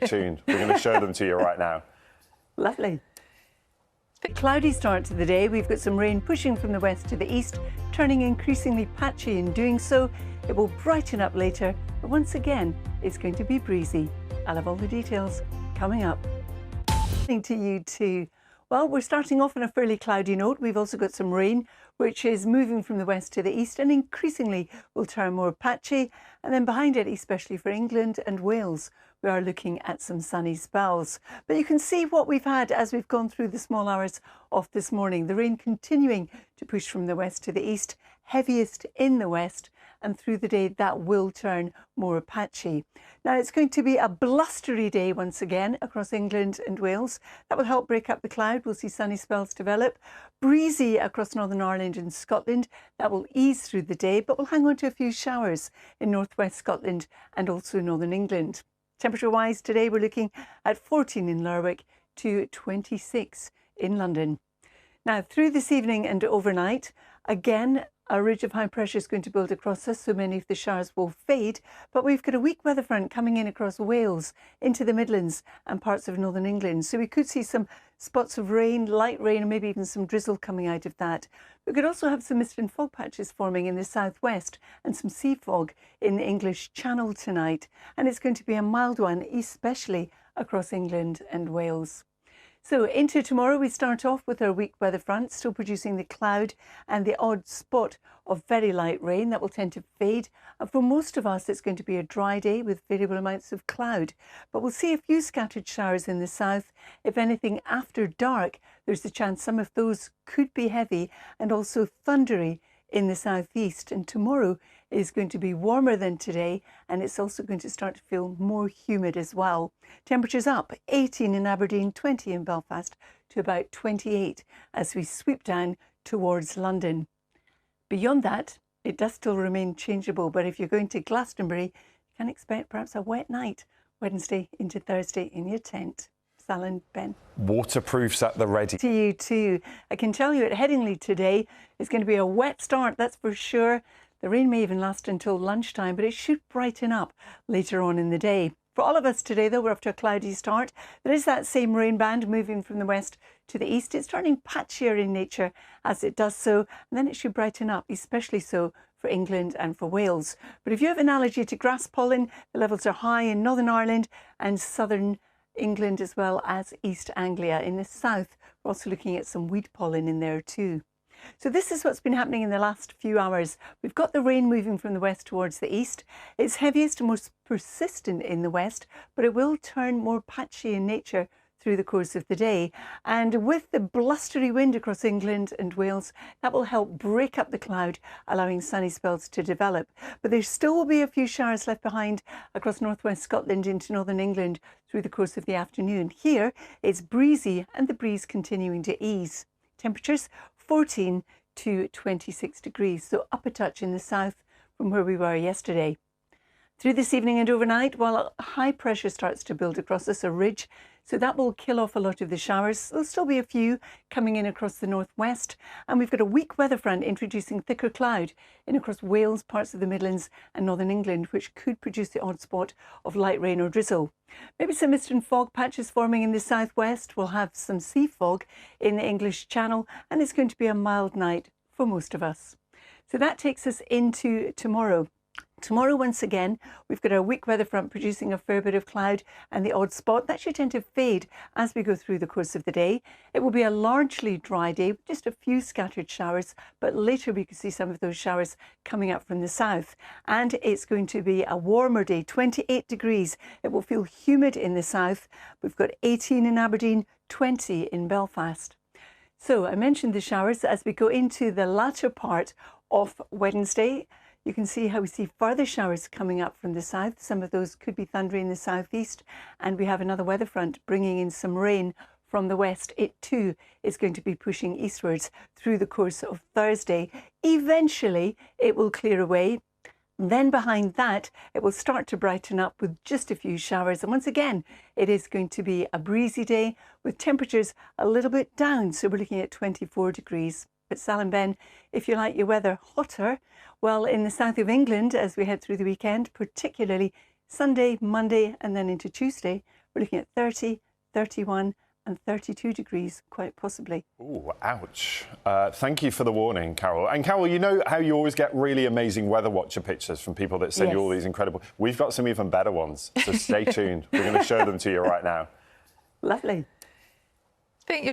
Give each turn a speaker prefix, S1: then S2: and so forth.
S1: tuned. We're going to show them to you right now.
S2: Lovely. It's a bit cloudy start to the day. We've got some rain pushing from the west to the east, turning increasingly patchy. In doing so, it will brighten up later, but once again, it's going to be breezy. I'll have all the details coming up. To you too. Well, we're starting off on a fairly cloudy note. We've also got some rain, which is moving from the west to the east and increasingly will turn more patchy. And then behind it, especially for England and Wales, we are looking at some sunny spells. But you can see what we've had as we've gone through the small hours of this morning. The rain continuing to push from the west to the east, heaviest in the west, and through the day that will turn more patchy. Now it's going to be a blustery day once again across England and Wales. That will help break up the cloud. We'll see sunny spells develop. Breezy across Northern Ireland and Scotland. That will ease through the day, but we'll hang on to a few showers in northwest Scotland and also Northern England. Temperature-wise today we're looking at 14 in Lerwick to 26 in London. Now through this evening and overnight, again, a ridge of high pressure is going to build across us, so many of the showers will fade, but we've got a weak weather front coming in across Wales, into the Midlands and parts of Northern England. So we could see some spots of rain, light rain, and maybe even some drizzle coming out of that. We could also have some mist and fog patches forming in the southwest and some sea fog in the English Channel tonight. And it's going to be a mild one, especially across England and Wales. So into tomorrow, we start off with our weak weather front, still producing the cloud and the odd spot of very light rain that will tend to fade. And for most of us, it's going to be a dry day with variable amounts of cloud. But we'll see a few scattered showers in the south. If anything, after dark, there's a chance some of those could be heavy and also thundery in the southeast. And tomorrow is going to be warmer than today, and it's also going to start to feel more humid as well. Temperatures up, 18 in Aberdeen, 20 in Belfast, to about 28 as we sweep down towards London. Beyond that, it does still remain changeable, but if you're going to Glastonbury, you can expect perhaps a wet night Wednesday into Thursday in your tent. Sal and Ben.
S1: Waterproofs at the ready.
S2: To you too. I can tell you at Headingley today is going to be a wet start, that's for sure. The rain may even last until lunchtime, but it should brighten up later on in the day. For all of us today, though, we're off to a cloudy start. There is that same rain band moving from the west to the east. It's turning patchier in nature as it does so, and then it should brighten up, especially so for England and for Wales. But if you have an allergy to grass pollen, the levels are high in Northern Ireland and southern England as well as East Anglia. In the south, we're also looking at some weed pollen in there too. So this is what's been happening in the last few hours. We've got the rain moving from the west towards the east. It's heaviest and most persistent in the west, but it will turn more patchy in nature through the course of the day. And with the blustery wind across England and Wales, that will help break up the cloud, allowing sunny spells to develop. But there still will be a few showers left behind across northwest Scotland into northern England through the course of the afternoon. Here, it's breezy and the breeze continuing to ease. Temperatures 14 to 26 degrees, so up a touch in the south from where we were yesterday. Through this evening and overnight, while high pressure starts to build across us, a ridge, so that will kill off a lot of the showers. There'll still be a few coming in across the northwest, and we've got a weak weather front introducing thicker cloud in across Wales, parts of the Midlands and northern England, which could produce the odd spot of light rain or drizzle. Maybe some mist and fog patches forming in the southwest. We'll have some sea fog in the English Channel, and it's going to be a mild night for most of us. So that takes us into tomorrow. Tomorrow, once again, we've got a weak weather front producing a fair bit of cloud and the odd spot. That should tend to fade as we go through the course of the day. It will be a largely dry day, with just a few scattered showers, but later we could see some of those showers coming up from the south. And it's going to be a warmer day, 28 degrees. It will feel humid in the south. We've got 18 in Aberdeen, 20 in Belfast. So I mentioned the showers as we go into the latter part of Wednesday. You can see how we see further showers coming up from the south. Some of those could be thundery in the southeast, and we have another weather front bringing in some rain from the west. It too is going to be pushing eastwards through the course of Thursday. Eventually it will clear away. Then behind that, it will start to brighten up with just a few showers. And once again, it is going to be a breezy day with temperatures a little bit down. So we're looking at 24 degrees. But Sal and Ben, if you like your weather hotter, well, in the south of England, as we head through the weekend, particularly Sunday, Monday, and then into Tuesday, We're looking at 30, 31 and 32 degrees, quite possibly.
S1: Ooh, ouch. Thank you for the warning, Carol. And Carol, you know how you always get really amazing weather watcher pictures from people that send you all these incredible... We've got some even better ones, so stay tuned. We're going to show them to you right now.
S2: Lovely.
S3: I think you're